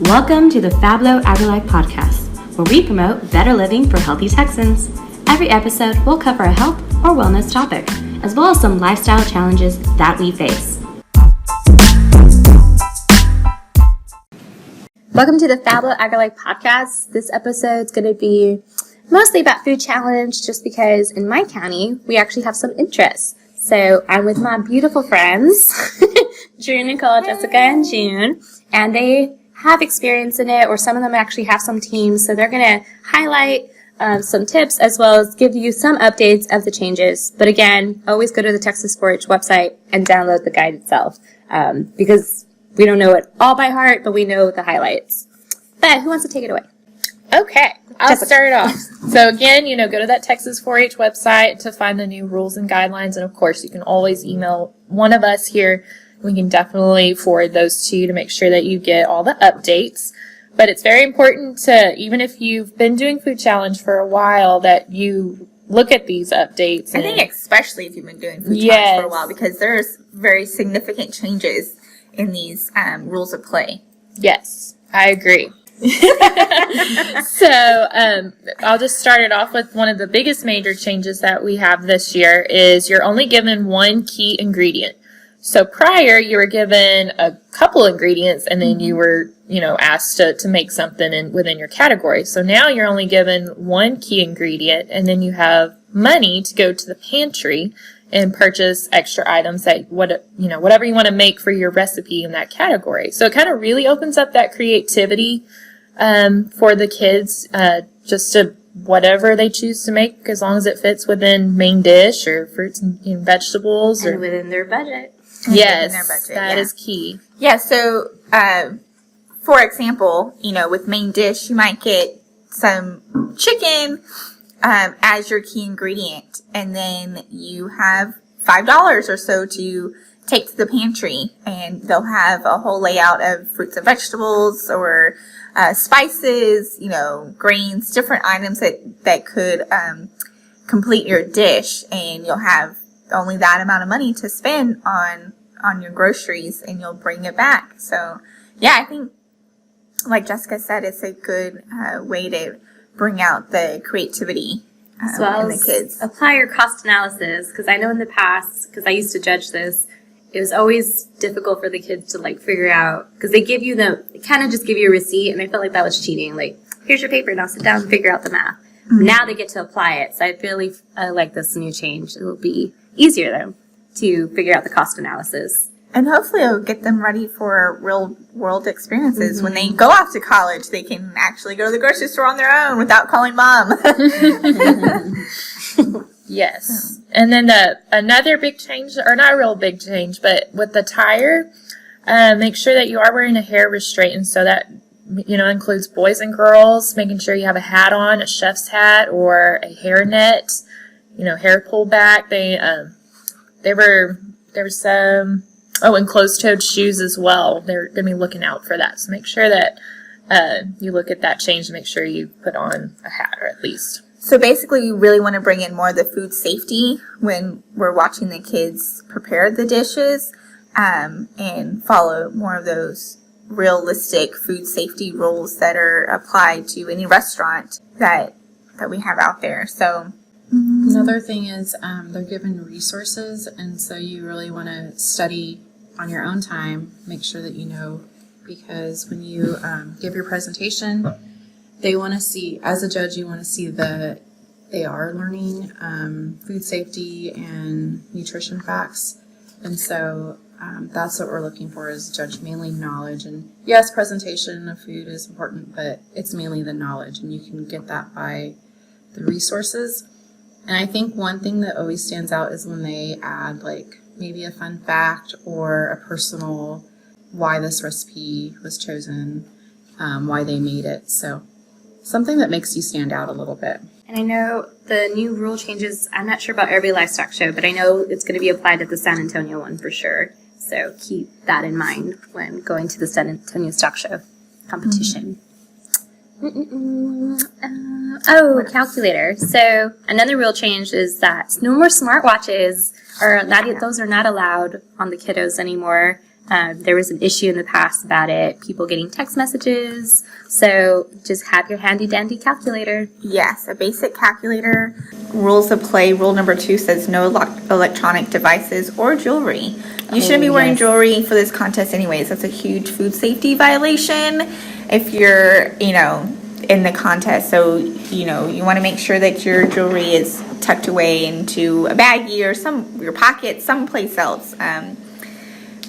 Welcome to the FABLOW AgriLife podcast, where we promote better living for healthy Texans. Every episode will cover a health or wellness topic, as well as some lifestyle challenges that we face. Welcome to the FABLOW AgriLife podcast. This episode is going to be mostly about food challenge, just because in my county, we actually have some interests. So I'm with my beautiful friends, Drew, Nicole, Jessica, and June, and they have experience in it, or some of them actually have some teams, so they're going to highlight some tips as well as give you some updates of the changes. But again, always go to the Texas 4-H website and download the guide itself, because we don't know it all by heart, but we know the highlights. But who wants to take it away? Okay, I'll start off. So again, go to that Texas 4-H website to find the new rules and guidelines, and of course you can always email one of us here. We can definitely forward those to you to make sure that you get all the updates. But it's very important to, even if you've been doing Food Challenge for a while, that you look at these updates. I think especially if you've been doing Food Challenge for a while, because there's very significant changes in these rules of play. Yes, I agree. So I'll just start it off with one of the biggest major changes that we have this year is you're only given one key ingredient. So prior, you were given a couple ingredients, and then you were, asked to make something within your category. So now you're only given one key ingredient, and then you have money to go to the pantry and purchase extra items that whatever you want to make for your recipe in that category. So it kind of really opens up that creativity for the kids, just to whatever they choose to make, as long as it fits within main dish or fruits and vegetables, and within their budget. Yes, that is key. Yeah, so, for example, with main dish, you might get some chicken as your key ingredient, and then you have $5 or so to take to the pantry, and they'll have a whole layout of fruits and vegetables or spices, grains, different items that could complete your dish, and you'll have only that amount of money to spend on your groceries, and you'll bring it back. So yeah, I think, like Jessica said, it's a good way to bring out the creativity as well in the kids. Apply your cost analysis, because I know in the past, because I used to judge this, it was always difficult for the kids to figure out, because they kind of just give you a receipt, and I felt like that was cheating. Like, here's your paper, now sit down and figure out the math. Mm-hmm. Now they get to apply it, so I really like this new change. It will be easier then to figure out the cost analysis. And hopefully it'll get them ready for real world experiences. Mm-hmm. When they go off to college, they can actually go to the grocery store on their own without calling mom. Yes. And then another big change, or not a real big change, but with the tire, make sure that you are wearing a hair restraint. And so that, includes boys and girls, making sure you have a hat on, a chef's hat, or a hairnet, hair pulled back. There were some, and closed-toed shoes as well. They're going to be looking out for that. So make sure that you look at that change and make sure you put on a hat, or at least. So basically, you really want to bring in more of the food safety when we're watching the kids prepare the dishes, and follow more of those realistic food safety rules that are applied to any restaurant that we have out there. So another thing is they're given resources, and so you really want to study on your own time, make sure that because when you give your presentation, they want to see, as a judge, you want to see that they are learning food safety and nutrition facts. And so that's what we're looking for as a judge, mainly knowledge. And yes, presentation of food is important, but it's mainly the knowledge, and you can get that by the resources. And I think one thing that always stands out is when they add maybe a fun fact or a personal why this recipe was chosen, why they made it. So something that makes you stand out a little bit. And I know the new rule changes, I'm not sure about every livestock show, but I know it's going to be applied at the San Antonio one for sure. So keep that in mind when going to the San Antonio Stock Show competition. Calculator. So another rule change is that no more smartwatches, those are not allowed on the kiddos anymore. There was an issue in the past about it, people getting text messages. So just have your handy dandy calculator. Yes, a basic calculator. Rules of play. Rule number 2 says no electronic devices or jewelry. You shouldn't be wearing jewelry for this contest anyways. That's a huge food safety violation if you're, in the contest. So, you want to make sure that your jewelry is tucked away into a baggie or your pocket, someplace else.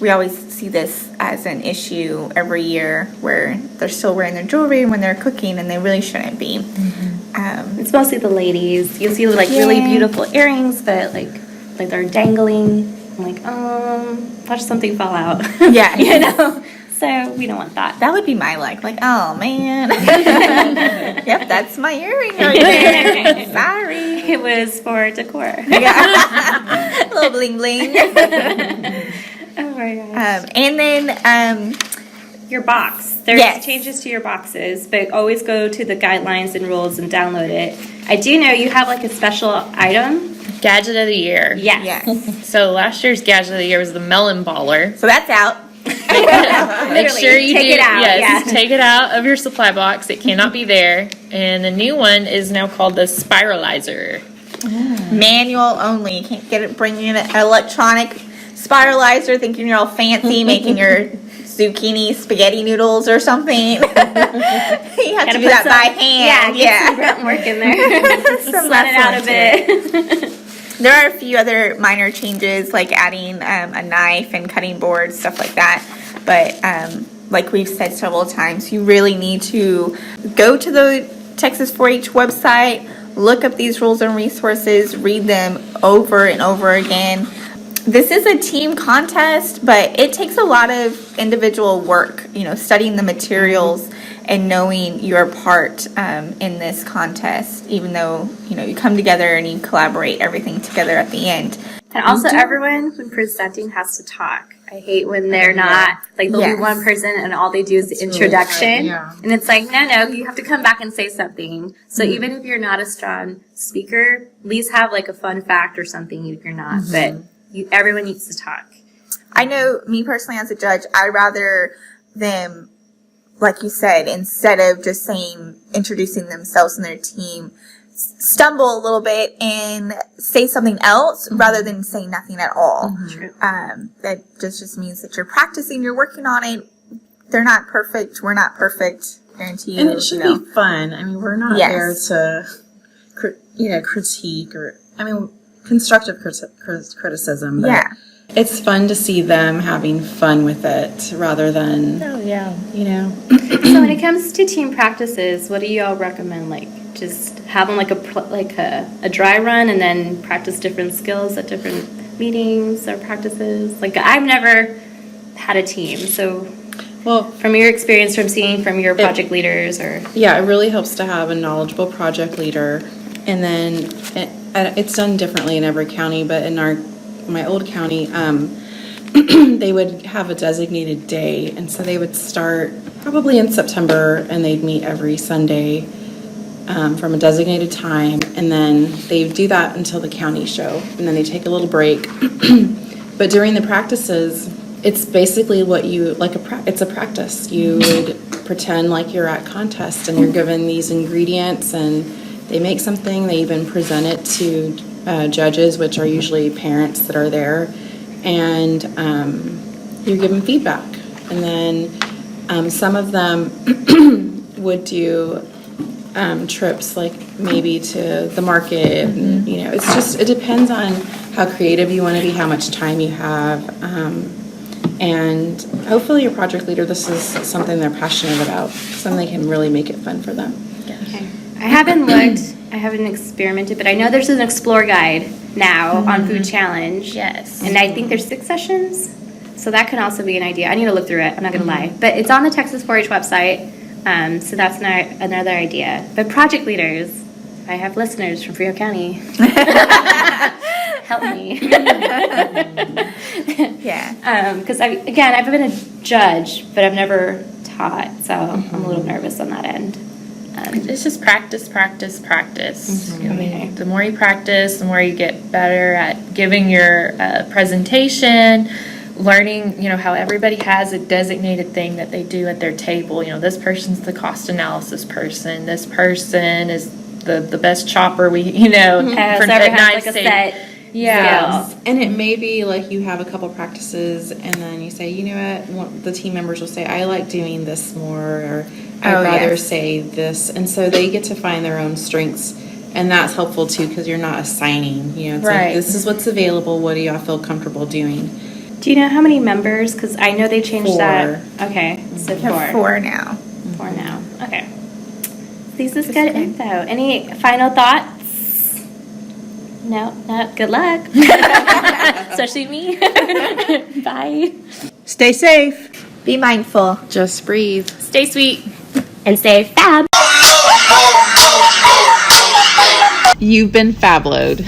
We always see this as an issue every year where they're still wearing their jewelry when they're cooking and they really shouldn't be. It's mostly the ladies. You'll see really beautiful earrings, but like they're dangling. I'm like, watch something fall out. Yeah. So we don't want that. That would be my like, oh man. Yep, that's my earring right there. Sorry. It was for decor. Yeah. A little bling bling. Oh my gosh. And then your box. There's changes to your boxes, but always go to the guidelines and rules and download it. I do know you have like a special item. Gadget of the year. Yes. So last year's gadget of the year was the melon baller. So that's out. Make sure you take it out. Yes, take it out of your supply box. It cannot be there. And the new one is now called the spiralizer. Manual only. You can't bring in an electronic spiralizer thinking you're all fancy making your zucchini spaghetti noodles or something. You have to do that by hand. Get some grunt work in there. Sweat it out a bit. There are a few other minor changes like adding a knife and cutting boards, stuff like that. But like we've said several times, you really need to go to the Texas 4-H website, look up these rules and resources, read them over and over again. This is a team contest, but it takes a lot of individual work, studying the materials and knowing your part in this contest, even though, you come together and you collaborate everything together at the end. And also everyone when presenting has to talk. I hate when they're not, like there'll be one person and all they do is the introduction. Really hard, And it's like, no, you have to come back and say something. So even if you're not a strong speaker, at least have like a fun fact or something if you're not. But everyone needs to talk. I know, me personally as a judge, I'd rather them, like you said, instead of just introducing themselves and their team, stumble a little bit and say something else rather than say nothing at all. True. That just means that you're practicing, you're working on it. They're not perfect. We're not perfect. Guarantee you. And it should be fun. I mean, we're not there to, critique constructive criticism. But it's fun to see them having fun with it rather than, So when it comes to team practices, what do you all recommend? Like just have them like a dry run and then practice different skills at different meetings or practices? Like I've never had a team, so from your experience from seeing from your project leaders or it really helps to have a knowledgeable project leader. And then it's done differently in every county, but in my old county, they would have a designated day, and so they would start probably in September, and they'd meet every Sunday from a designated time, and then they do that until the county show, and then they take a little break. But during the practices, it's basically it's a practice. You would pretend like you're at contest, and you're given these ingredients, and they make something. They even present it to judges, which are usually parents that are there, and you're given feedback. And then some of them would do trips, like maybe to the market. And, it depends on how creative you want to be, how much time you have, and hopefully your project leader, this is something they're passionate about, something that can really make it fun for them. Okay. I haven't experimented, but I know there's an Explore guide now on Food Challenge. Yes. And I think there's 6 sessions, so that can also be an idea. I need to look through it, I'm not going to lie. But it's on the Texas 4-H website, so that's another idea. But project leaders, I have listeners from Frio County. Help me. Because I've been a judge, but I've never taught, so I'm a little nervous on that end. It's just practice. I mean, the more you practice, the more you get better at giving your presentation, learning, how everybody has a designated thing that they do at their table. This person's the cost analysis person. This person is the best chopper we, So everyone has a set. Yeah. skills. And it may be like you have a couple practices and then you say, the team members will say, I like doing this more, or I'd rather say this. And so they get to find their own strengths. And that's helpful too, because you're not assigning, it's like, this is what's available. What do y'all feel comfortable doing? Do you know how many members? Because I know they changed 4. that. Okay, so We have 4 now. 4 now. Okay. This is good info. Any final thoughts? No. Good luck. Especially me. Bye. Stay safe. Be mindful. Just breathe. Stay sweet. And stay fab. You've been fablowed.